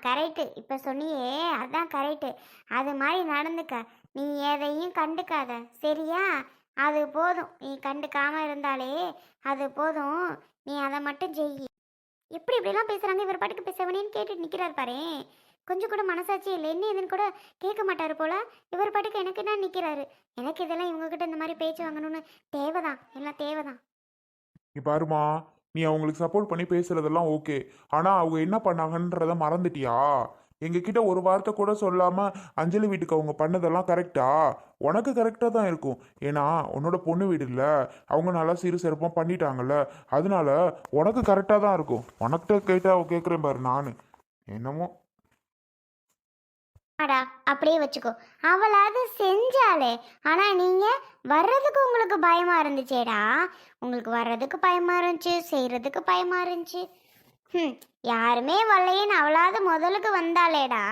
Correct. இப்போ சொன்னியே அதான் கரெக்டு. அது மாதிரி நடந்துக்க. நீ எதையும் கண்டுக்காத, சரியா? அது போதும். நீ கண்டுக்காம இருந்தாலே அது போதும். நீ அதை மட்டும் செய். எப்படி இப்படிலாம் பேசுகிறாங்க, இவர் பாட்டுக்கு பேசவனேன்னு கேட்டுட்டு நிற்கிறார் பாரு. கொஞ்சம் கூட மனசாட்சி இல்லை, என்ன எதுன்னு கூட கேட்க மாட்டார் போல. இவர் பாட்டுக்கு எனக்கு என்ன நிற்கிறாரு. எனக்கு இதெல்லாம் இவங்ககிட்ட இந்த மாதிரி பேச்சு வாங்கணும்னு தேவைதான், எல்லாம் தேவைதான். நீ பாருமா, நீ அவங்களுக்கு சப்போர்ட் பண்ணி பேசுறதெல்லாம் ஓகே. ஆனா அவங்க என்ன பண்ணாங்கன்றத மறந்துட்டியா? எங்ககிட்ட ஒரு வார்த்தை கூட சொல்லாம அஞ்சலி வீட்டுக்கு அவங்க பண்ணதெல்லாம் கரெக்டா? உனக்கு கரெக்டா தான் இருக்கும். ஏன்னா உன்னோட பொண்ணு வீடு இல்ல, அவங்க நல்லா சிறு சிறப்பாக பண்ணிட்டாங்கல்ல. அதனால உனக்கு கரெக்டா தான் இருக்கும். உனக்கிட்ட கேட்டா கேட்குறேன் பாரு நானு. என்னமோ. அடா அப்படியே வச்சுக்கோ. அவளாவது செஞ்சாலே. ஆனா நீங்க வர்றதுக்கு உங்களுக்கு பயமா இருந்துச்சேடா. உங்களுக்கு வர்றதுக்கு பயமா இருந்துச்சு, செய்யறதுக்கு பயமா இருந்துச்சு. ம். யாருமே வரலையேன்னு அவளாவது முதலுக்கு வந்தாளேடா.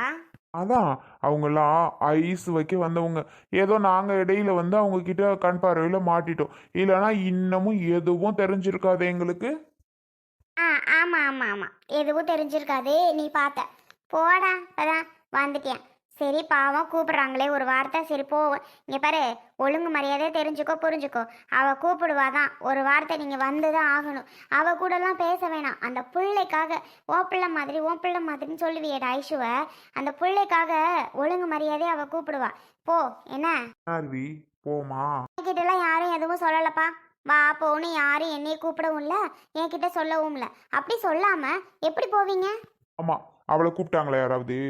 அதான் அவங்கெல்லாம் ஐஸ் வைக்க வந்தவங்க. ஏதோ நாங்க இடையில வந்து அவங்க கிட்ட கண் பார்வையில மாட்டிட்டோம். இல்லைன்னா இன்னமும் எதுவும் தெரிஞ்சிருக்காது எங்களுக்கு. ஆ, ஆமா ஆமா ஆமா, எதுவும் தெரிஞ்சிருக்காது. நீ பார்த்த. போடா, அதான் வந்துட்டேன். சரி, பாவம் கூப்பிடுறாங்களே ஒரு வார்த்தை, சரி போ. இங்க பாரு, ஒழுங்கு மரியாதையே தெரிஞ்சுக்கோ, புரிஞ்சுக்கோ. அவ கூப்பிடுவாதான், ஒரு வார்த்தை நீங்க வந்துதான் ஆகணும். அவ கூடலாம் பேச வேணாம். அந்த பிள்ளைக்காக ஓ பிள்ளை மாதிரி ஓ பிள்ளை மாதிரின்னு சொல்லுவியேடா ஐஷுவ. அந்த பிள்ளைக்காக ஒழுங்கு மரியாதையே அவ கூப்பிடுவா. போ. என்ன ஆர்வி, போமா. என்கிட்டலாம் யாரும் எதுவும் சொல்லலப்பா. வா போன்னு யாரும் என்னைய கூப்பிடவும் இல்லை, என்கிட்ட சொல்லவும் இல்லை. அப்படி சொல்லாம எப்படி போவீங்க? ஆமா, அவளை கூப்பிட்டாங்களா யாராவது?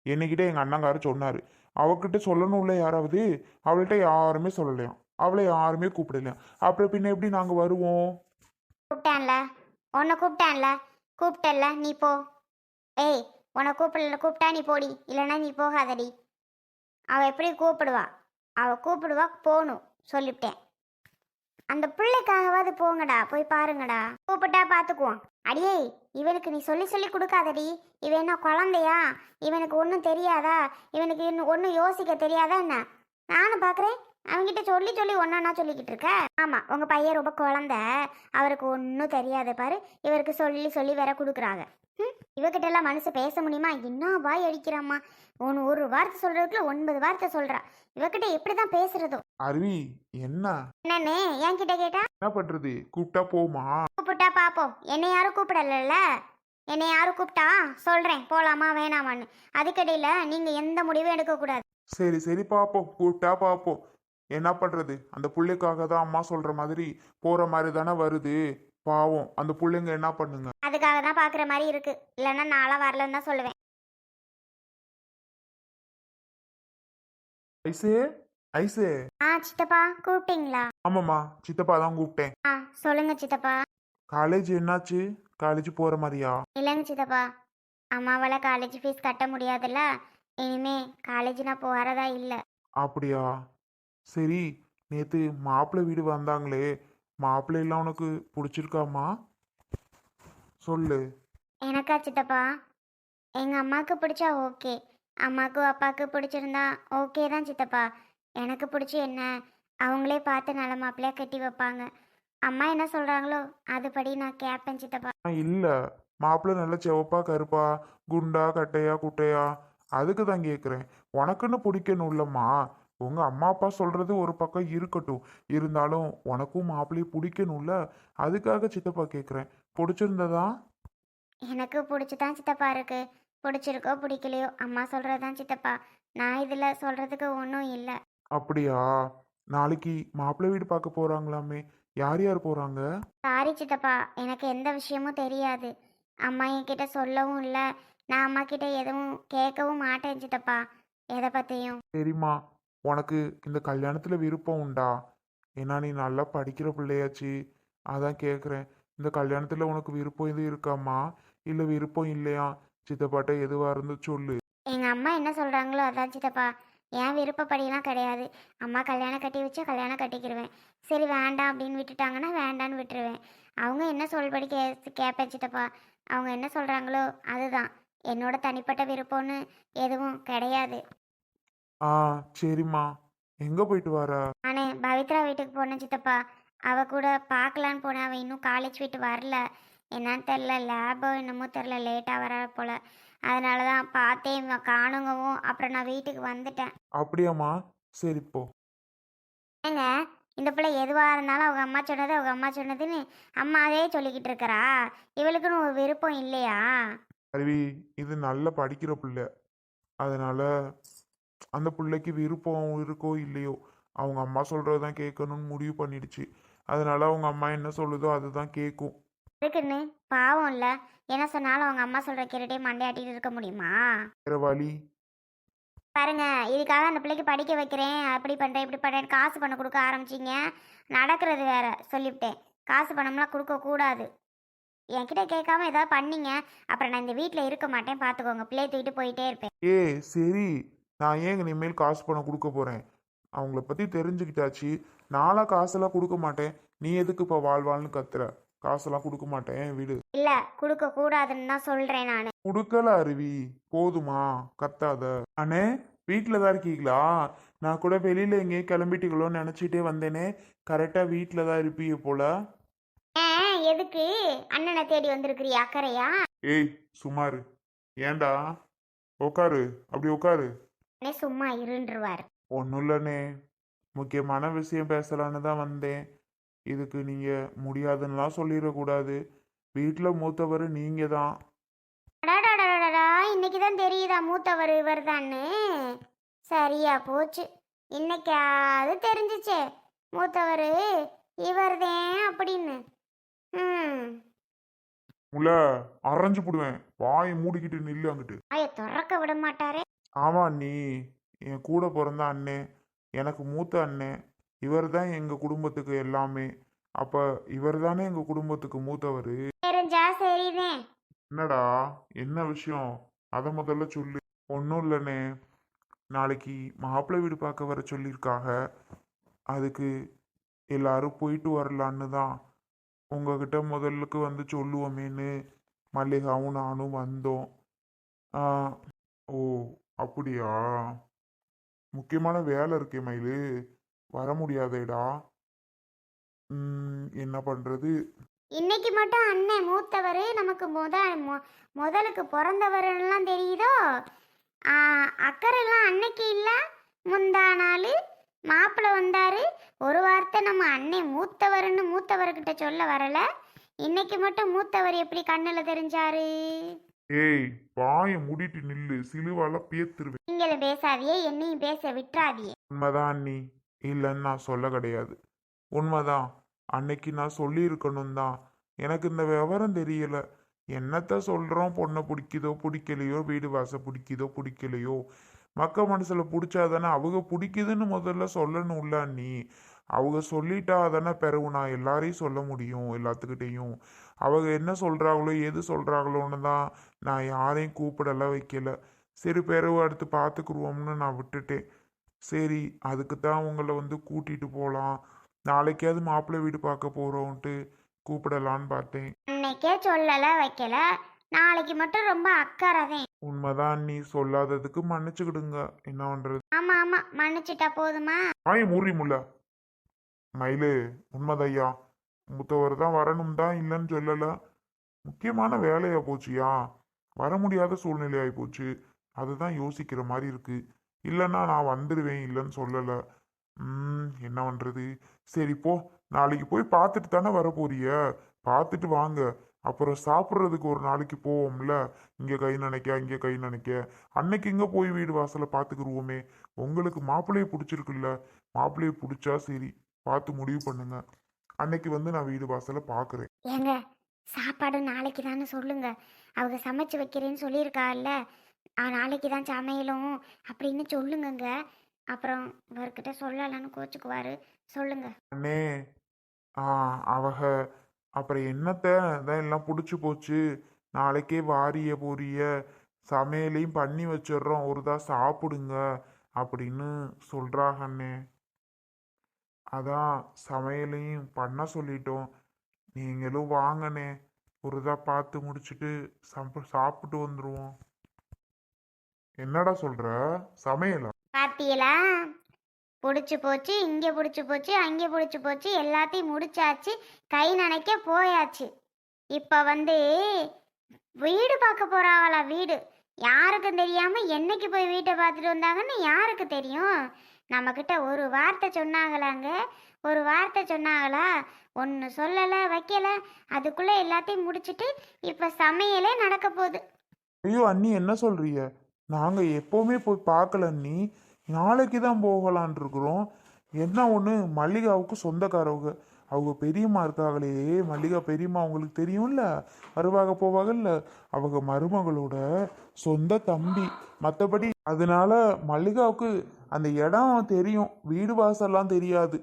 என்னைக்கிட்ட எங்க அண்ணங்காரர் சொன்னாரு. அவகிட்ட சொல்லணும்ல யாராவது. அவள்கிட்ட யாருமே சொல்லலையாம். அவளை யாருமே கூப்பிடலையாம். அப்புறம் பின்ன எப்படி நாங்க வருவோம்? கூப்பிட்டேன்ல, உன்னை கூப்பிட்டேன்ல, கூப்பிட்டல்ல, நீ போ. ஏய், உன்னை கூப்பிட்டா நீ போடி, இல்லைன்னா நீ போகாதடி. அவ எப்படி கூப்பிடுவா? அவ கூப்பிடுவா, போகணும் சொல்லிவிட்டேன். அந்த பிள்ளைக்காகவாது போங்கடா, போய் பாருங்கடா. கூப்பிட்டா பார்த்துக்குவோம். அடியே, இவனுக்கு நீ சொல்லி சொல்லி கொடுக்காதடி. இவன் என்ன குழந்தையா? இவனுக்கு ஒன்றும் தெரியாதா? இவனுக்கு இன்னும் ஒன்றும் யோசிக்க தெரியாதா என்ன? நானும் பார்க்குறேன், அவன்கிட்ட சொல்லி சொல்லி ஒன்றா சொல்லிக்கிட்டு இருக்க. ஆமாம், உங்கள் பையன் ரொம்ப குழந்தை, அவருக்கு ஒன்றும் தெரியாது பாரு. இவருக்கு சொல்லி சொல்லி வேற கொடுக்குறாங்க. இவகிட்ட எல்லாம் மனசு பேச முடியுமா? என்ன வாய் அடிக்கிறாம்மா. ஒரு வார்த்தை சொல்றதுக்குள்ள 9 வார்த்தை சொல்றா. இவகிட்ட எப்படிதான் பேசுறதோ? அருவி, என்ன என்னன்னு என்கிட்ட கேட்டா? என்ன பண்றது? கூப்பிட்டா போமா? கூப்பிட்டா பாப்போம். என்னை யாரும் கூப்பிடல. என்னை யாரும் கூப்பிட்டா சொல்றேன் போலாமா வேணாமான்னு. அதுக்கிடையில நீங்க எந்த முடிவும் எடுக்க கூடாது. சரி சரி, பாப்போம். கூப்பிட்டா பாப்போம். என்ன பண்றது? அந்த புள்ளைக்காக தான் அம்மா சொல்ற மாதிரி போற மாதிரி தானே வருது. பாவம் அந்த புள்ளைங்க என்ன பண்ணுங்க. அதுக்காக தான் பாக்குற மாதிரி இருக்கு. இல்லைன்னா நான்லாம் வரலன்னு தான் சொல்லுவேன். ஐசே, ஐசே. சித்தப்பா கூப்பிட்டீங்களா? ஆமாம்மா, சித்தப்பா தான் கூப்பிட்டேன். சொல்லுங்க சித்தப்பா. காலேஜ் என்னாச்சு? காலேஜ் போற மாதிரியா? இல்லைங்க சித்தப்பா, அம்மாவால் காலேஜ் ஃபீஸ் கட்ட முடியாதுல்ல. இனிமே காலேஜ் நான் போகிறதா இல்லை. அப்படியா? சரி. நேத்து மாப்பிள்ளை வீடு வந்தாங்களே, மாப்பிள்ளை எல்லாம் உனக்கு பிடிச்சிருக்காமா? சொல்லு. எனக்கா சித்தப்பா? எங்கள் அம்மாவுக்கு பிடிச்சா ஓகே. அம்மாவுக்கும் அப்பாவுக்கு பிடிச்சிருந்தா ஓகே தான் சித்தப்பா. எனக்கு பிடிச்சி என்ன, அவங்களே பார்த்து நல்ல மாப்பிள்ளையாக கட்டி வைப்பாங்க. அம்மா என்ன சொல்கிறாங்களோ அதுபடி நான் கேட்பேன் சித்தப்பா. இல்ல, மாப்பிள்ளை நல்ல சிவப்பா கருப்பா, குண்டா கட்டையா குட்டையா, அதுக்கு தான் கேட்குறேன். உனக்குன்னு பிடிக்கணும்லம்மா. உங்க அம்மா அப்பா சொல்றது ஒரு பக்கம் இருக்கட்டும், இருந்தாலும் உனக்கும் மாப்பிள்ளையை பிடிக்கணும்ல. அதுக்காக சித்தப்பா கேட்குறேன். பிடிச்சிருந்ததா? எனக்கு பிடிச்சி தான் சித்தப்பா இருக்கு. பிடிச்சிருக்கோ பிடிக்கலையோ அம்மா சொல்கிறது தான் சித்தப்பா. நான் இதில் சொல்கிறதுக்கு ஒன்றும் இல்லை. அப்படியா? நாளைக்கு மாப்பிள்ளை வீடு பார்க்க போறாங்களாமே. யார் யார் போறாங்க? சாரி சித்தப்பா, எனக்கு எந்த விஷயமும் தெரியாது. அம்மா என்கிட்ட சொல்லவும் இல்லை. நான் அம்மா கிட்ட எதுவும் கேட்கவும் மாட்டேன் சித்தப்பா, எதை பற்றியும். சரிம்மா, உனக்கு இந்த கல்யாணத்துல விருப்பம் உண்டா? ஏன்னா நீ நல்லா படிக்கிற பிள்ளையாச்சு. அதான் கேட்குறேன். இந்த கல்யாணத்துல உனக்கு விருப்பம் எதுவும் இருக்காம்மா? இல்லை விருப்பம் இல்லையா? சித்தப்பாட்ட எதுவாக இருந்து சொல்லு. எங்கள் அம்மா என்ன சொல்கிறாங்களோ அதான் சித்தப்பா. என் விருப்பப்படியெல்லாம் கிடையாது. அம்மா கல்யாணம் கட்டி வச்சா கல்யாணம் கட்டிக்கிடுவேன். சரி வேண்டாம் அப்படின்னு விட்டுட்டாங்கன்னா வேண்டான்னு விட்டுருவேன். அவங்க என்ன சொல்படி கேட்பேன் சித்தப்பா. அவங்க என்ன சொல்கிறாங்களோ அதுதான். என்னோட தனிப்பட்ட விருப்பம்னு எதுவும் கிடையாது. ஆ, சரிம்மா. எங்க போயிட்டு வர? நானே பவித்ரா வீட்டுக்கு போனேன் சித்தப்பா. அவ கூட பார்க்கலான்னு போனேன். அவள் இன்னும் காலேஜ் விட்டு வரல. என்னன்னு தெரில, லேபோ என்னமோ தெரில, லேட்டாக வர போல். அதனால தான் பார்த்தேன் இவங்க காணுங்கவும் அப்புறம் நான் வீட்டுக்கு வந்துட்டேன். அப்படியாம்மா? சரி போ. ஏங்க இந்த பிள்ளை எதுவாக இருந்தாலும் அவங்க அம்மா சொன்னது அவங்க அம்மா சொன்னதுன்னு அம்மாவே சொல்லிக்கிட்டு இருக்கிறா. இவளுக்குன்னு ஒரு விருப்பம் இல்லையா? அருவி, இது நல்ல படிக்கிற பிள்ளை. அதனால அந்த பிள்ளைக்கு விருப்பம் இருக்கோ இல்லையோ அவங்க அம்மா சொல்கிறது தான் கேட்கணும்னு முடிவு பண்ணிடுச்சு. அதனால அவங்க அம்மா என்ன சொல்லுதோ அதுதான் கேட்கும். இருக்குன்னு பாவம் இல்லை. என்ன சொன்னாலும் அவங்க அம்மா சொல்கிற கேட்டுட்டே மண்டையாட்டிட்டு இருக்க முடியுமா? வேற வழி. பாருங்க, இதுக்காக அந்த பிள்ளைக்கு படிக்க வைக்கிறேன், அப்படி பண்ணுறேன் இப்படி பண்ணுறேன் காசு பணம் கொடுக்க ஆரம்பிச்சிங்க. நடக்கிறது வேற. சொல்லிவிட்டேன், காசு பணம்லாம் கொடுக்கக்கூடாது. என்கிட்ட கேட்காம ஏதாவது பண்ணீங்க அப்புறம் நான் இந்த வீட்டில் இருக்க மாட்டேன், பார்த்துக்கோங்க. பிள்ளையை தூக்கிட்டு போயிட்டே இருப்பேன். சரி, நான் ஏன் இனிமேல் காசு பணம் கொடுக்க போகிறேன்? அவங்கள பற்றி தெரிஞ்சுக்கிட்டாச்சு. நாளாக காசெல்லாம் கொடுக்க மாட்டேன். நீ எதுக்கு இப்போ வாழ்வாள்னு கத்துற? காசெல்லாம் கொடுக்க மாட்டேன், விடு. இல்லை, கொடுக்கக்கூடாதுன்னு தான் சொல்கிறேன் நான். கொடுக்கல அருவி, போதுமா? கத்தாத. அண்ணே, வீட்டில் தான் இருக்கீங்களா? நான் கூட வெளியில் எங்கேயும் கிளம்பிட்டீங்களோன்னு நினச்சிட்டே வந்தேனே. கரெக்டாக வீட்டில் தான் இருப்பீங்க போல. எதுக்கு அண்ணனை தேடி வந்திருக்கிறியா? அக்கறையா? ஏய் சுமாரு, ஏண்டா? உக்காரு, அப்படி உக்காரு. அண்ணே சும்மா இருன்றுவார். ஒன்றும் இல்லைண்ணே, முக்கியமான விஷயம் பேசலான்னு தான் வந்தேன். இதுக்கு நீங்கள் முடியாதுன்னெலாம் சொல்லிடக்கூடாது. வீட்டில் மூத்தவர் நீங்கள் தான். அடாடாடாடா, இன்னைக்கு தான் தெரியுதா மூத்தவர் இவர் தான்னு? சரியா போச்சு, இன்னைக்காவது தெரிஞ்சிச்சே மூத்தவர் இவர்தான் அப்படின்னு. முல்ல அரைஞ்சு போடுவேன். வாயை மூடிக்கிட்டு நில்லு அங்கிட்டு. வாயை திறக்க விட மாட்டாரே. ஆமா, நீ என் கூட பிறந்த அண்ணே, எனக்கு மூத்த அண்ணே. இவர் தான் எங்கள் குடும்பத்துக்கு எல்லாமே. அப்போ இவர் தானே எங்கள் குடும்பத்துக்கு மூத்தவர். தெரிஞ்சா சரிதான். என்னடா, என்ன விஷயம்? அதை முதல்ல சொல்லு. ஒன்றும் இல்லைண்ணே, நாளைக்கு மாப்பிள்ளை வீடு பார்க்க வர சொல்லியிருக்காங்க. அதுக்கு எல்லாரும் போயிட்டு வரலான்னு தான் உங்ககிட்ட முதலுக்கு வந்து சொல்லுவோமேன்னு மல்லிகாவும் நானும் வந்தோம். ஆ, ஓ அப்படியா? முக்கியமான வேலை இருக்கே மயிலு, வர முடியாதேடா. என்ன பண்ணுறது? இன்னைக்கு மட்டும் அண்ணன் மூத்தவர் நமக்கு முதலுக்கு பிறந்தவரெல்லாம் தெரியுதோ. அக்கறைலாம் அன்னைக்கு இல்லை, முந்தா நாள் மாப்பிள்ளை வந்தாரு. ஒரு வார்த்தை நம்ம அண்ணன் மூத்தவர்னு மூத்தவர்கிட்ட சொல்ல வரல. இன்னைக்கு மட்டும் மூத்தவர் எப்படி கண்ணில் தெரிஞ்சாரு? ஏய், வாயை மூடிட்டு நில்லு, சிலுவால பேத்துருவேன். நீங்களும் பேசாதியே, என்னையும் பேச விட்டுறாதியே. உண்மைதான் அண்ணி, இல்லைன்னு நான் சொல்ல கிடையாது. உண்மைதான், அன்னைக்கு நான் சொல்லியிருக்கணும் தான். எனக்கு இந்த விவரம் தெரியல. என்னத்த சொல்கிறோம்? பொண்ணை பிடிக்குதோ பிடிக்கலையோ, வீடு வாசல் பிடிக்குதோ பிடிக்கலையோ, மக்க மனசில் பிடிச்சாதானே அவங்க பிடிக்குதுன்னு முதல்ல சொல்லணும்ல அண்ணி. அவங்க சொல்லிட்டா தானே பிறகு நான் எல்லாரையும் சொல்ல முடியும், எல்லாத்துக்கிட்டேயும். அவங்க என்ன சொல்கிறாங்களோ எது சொல்கிறாங்களோன்னு தான் நான் யாரையும் கூப்பிடலாம் வைக்கல. சரி, பிறகு அடுத்து பார்த்துக்குருவோம்னு நான் விட்டுட்டேன். சரி, அதுக்கு தான் உங்களை வந்து கூட்டிகிட்டு போகலாம், நாளைக்காவது மாப்பிள்ளை வீடு பார்க்க போகிறோன்ட்டு கூப்பிடலான்னு பார்த்தேன். அன்னைக்கே சொல்லல வைக்கல, நாளைக்கு மட்டும் ரொம்ப அக்கறைதான். உண்மைதான், நீ சொல்லாததுக்கு மன்னிச்சுக்கிடுங்க. என்ன பண்றது? ஆமா ஆமா, மன்னிச்சிட்டா போதுமா? ஆய மூறி முல்ல மயிலு, உண்மைதையா. மூத்தவர் தான் வரணும் தான், இல்லைன்னு சொல்லல. முக்கியமான வேலையா போச்சியா, வர முடியாத சூழ்நிலையாகி போச்சு. அதுதான் யோசிக்கிற மாதிரி இருக்கு. இல்லைன்னா நான் வந்துடுவேன், இல்லைன்னு சொல்லலை. என்ன பண்ணுறது? சரி போ, நாளைக்கு போய் பார்த்துட்டு தானே வர போறிய, பார்த்துட்டு வாங்க. அப்புறம் சாப்பிட்றதுக்கு ஒரு நாளைக்கு போவோம்ல, இங்கே கை நினைக்க இங்கே கை நினைக்க. அன்னைக்கு இங்கே போய் வீடு வாசலை பார்த்துக்குருவோமே. உங்களுக்கு மாப்பிள்ளையை பிடிச்சிருக்குல்ல, மாப்பிள்ளையை பிடிச்சா சரி, பார்த்து முடிவு பண்ணுங்க. அன்னைக்கு வந்து நான் வீடு வாசலை பார்க்குறேன். ஏங்க, சாப்பாடு நாளைக்கு தானே சொல்லுங்க. அவங்க சமைச்சு வைக்கிறேன்னு சொல்லியிருக்காள்ல, நாளைக்கு தான் சமையலும் அப்படின்னு சொல்லுங்கங்க. அப்புறம் இவர்கிட்ட சொல்லலான்னு கோச்சுக்குவாரு. சொல்லுங்க அண்ணே. அவக அப்புறம் என்னத்த தான் எல்லாம் பிடிச்சி போச்சு, நாளைக்கே வாரிய போறிய, சமையலையும் பண்ணி வச்சிடுறோம், ஒருதா சாப்பிடுங்க அப்படின்னு சொல்கிறாங்க அண்ணே. அதான் சமையலையும் பண்ண சொல்லிட்டோம். நீங்களும் வாங்கண்ணே, ஒருதா பார்த்து முடிச்சுட்டு சாப்பிட்டு வந்துடுவோம். என்னடா சொல்ற? சமையலா? பாத்தியலா, பிடிச்சி போச்சு, இங்கே பிடிச்சி போச்சு, அங்கே பிடிச்சி போச்சு, எல்லாத்தையும் முடிச்சாச்சு, கை நனைக்க போயாச்சு. இப்போ வந்து வீடு பார்க்க போறாங்களா? வீடு யாருக்கும் தெரியாமல் என்னைக்கு போய் வீட்டை பார்த்துட்டு வந்தாங்கன்னு யாருக்கு தெரியும்? நம்மக்கிட்ட ஒரு வார்த்தை சொன்னாங்களாங்க, ஒரு வார்த்தை சொன்னாங்களா? ஒன்று சொல்லலை வைக்கலை, அதுக்குள்ளே எல்லாத்தையும் முடிச்சிட்டு இப்போ சமையலே நடக்க போகுது. ஐயோ அண்ணி என்ன சொல்றீங்க? நாங்க எப்பவுமே போய் பார்க்கல அண்ணி. நாளைக்கு தான் போகலான் இருக்கிறோம். என்ன ஒன்று, மல்லிகாவுக்கு சொந்தக்காரவங்க, அவங்க பெரியம்மா இருக்காங்களே, மல்லிகா பெரியம்மா அவங்களுக்கு தெரியும்ல, வருவாக போவாங்கல்ல, அவங்க மருமகளோட சொந்த தம்பி. மற்றபடி அதனால மல்லிகாவுக்கு அந்த இடம் தெரியும், வீடு வாசல்லாம் தெரியாது,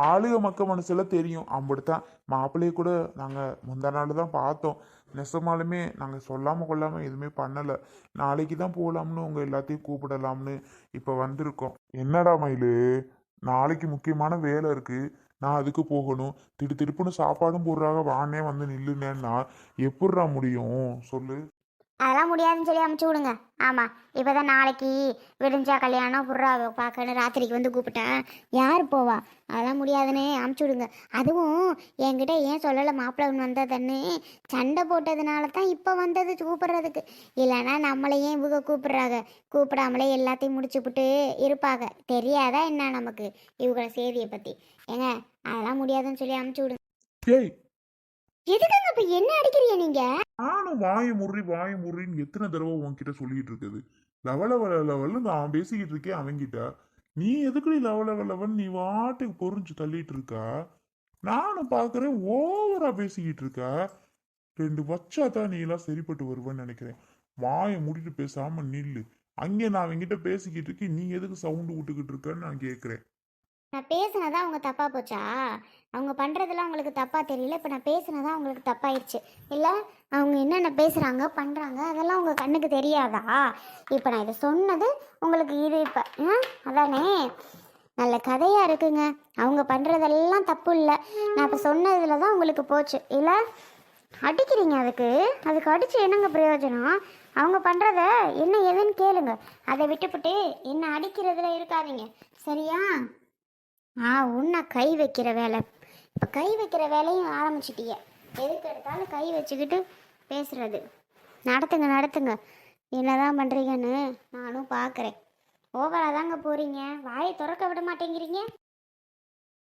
ஆளுக மக்க மனசுல தெரியும். அப்படித்தான் மாப்பிள்ளையை கூட நாங்கள் முந்தா நாள் தான் பார்த்தோம். நெசமாலுமே நாங்கள் சொல்லாமல் கொள்ளாமல் எதுவுமே பண்ணலை. நாளைக்கு தான் போகலாம்னு உங்கள் எல்லாத்தையும் கூப்பிடலாம்னு இப்போ வந்திருக்கோம். என்னடா மயிலு, நாளைக்கு முக்கியமான வேலை இருக்கு, நான் அதுக்கு போகணும். திடுப்புன்னு சாப்பாடும் போடுறாங்க, வானே வந்து நில்லுனேன்னா எப்படிடா முடியும் சொல்லு? அதெல்லாம் முடியாதுன்னு சொல்லி அமுச்சு விடுங்க. ஆமாம், இப்போ தான் நாளைக்கு விடிஞ்சா கல்யாணம் புறாவை பார்க்கணும், ராத்திரிக்கு வந்து கூப்பிட்டா யார் போவா? அதெல்லாம் முடியாதுன்னே அமுச்சு விடுங்க. அதுவும் என்கிட்ட ஏன் சொல்லலை மாப்பிள்ளை வந்ததுன்னு? சண்டை போட்டதுனால தான் இப்போ வந்தது கூப்பிட்றதுக்கு. இல்லைன்னா நம்மளை ஏன் இவங்க கூப்பிட்றாங்க? கூப்பிடாமலே எல்லாத்தையும் முடிச்சுப்புட்டு இருப்பாங்க. தெரியாதா என்ன நமக்கு இவங்கள செய்தியை பற்றி? ஏங்க அதெல்லாம் முடியாதுன்னு சொல்லி அமுச்சு விடுங்க. ஏய், எதுக்குங்க இப்போ என்ன அடிக்கிறீங்க நீங்கள்? நானும் வாய முறின்னு எத்தனை தடவை உன்கிட்ட சொல்லிட்டு இருக்குது. லவலவன்னு நான் பேசிக்கிட்டு இருக்கேன் அவன்கிட்ட. நீ எதுக்குடி லவலவன் நீ வாட்டுக்கு பொறிஞ்சு தள்ளிட்டு இருக்கா? நானும் பாக்குறேன் ஓவரா பேசிக்கிட்டு இருக்கா. 2 வச்சா தான் நீ எல்லாம் சரிப்பட்டு வருவேன்னு நினைக்கிறேன். வாயை மூடிட்டு பேசாம நில்லு. அங்கே நான் அவன்கிட்ட பேசிக்கிட்டு இருக்கேன், நீ எதுக்கு சவுண்டு விட்டுக்கிட்டு இருக்கன்னு நான் கேட்குறேன். நான் பேசுனதா அவங்க தப்பாக போச்சா? அவங்க பண்ணுறதெல்லாம் அவங்களுக்கு தப்பாக தெரியல, இப்போ நான் பேசுனதா அவங்களுக்கு தப்பாயிடுச்சு இல்லை? அவங்க என்னென்ன பேசுகிறாங்க பண்ணுறாங்க அதெல்லாம் அவங்க கண்ணுக்கு தெரியாதா? இப்போ நான் இதை சொன்னது உங்களுக்கு இது இப்போ அதானே? நல்ல கதையாக இருக்குங்க. அவங்க பண்ணுறதெல்லாம் தப்பு இல்லை, நான் இப்போ சொன்னதில் தான் உங்களுக்கு போச்சு இல்லை? அடிக்கிறீங்க, அதுக்கு அடித்து என்னங்க பிரயோஜனம்? அவங்க பண்ணுறத என்ன ஏதுன்னு கேளுங்க, அதை விட்டுப்புட்டு என்ன அடிக்கிறதுல இருக்காதீங்க சரியா? உன்னை கை வைக்கிற வேலை, இப்போ கை வைக்கிற வேலையும் ஆரம்பிச்சிட்டீங்க. எதுக்கு எடுத்தாலும் கை வச்சுக்கிட்டு பேசுறது. நடத்துங்க, என்னதான் பண்ணுறீங்கன்னு நானும் பார்க்குறேன். ஓவராக தாங்க போகிறீங்க, வாயை திறக்க விட மாட்டேங்கிறீங்க.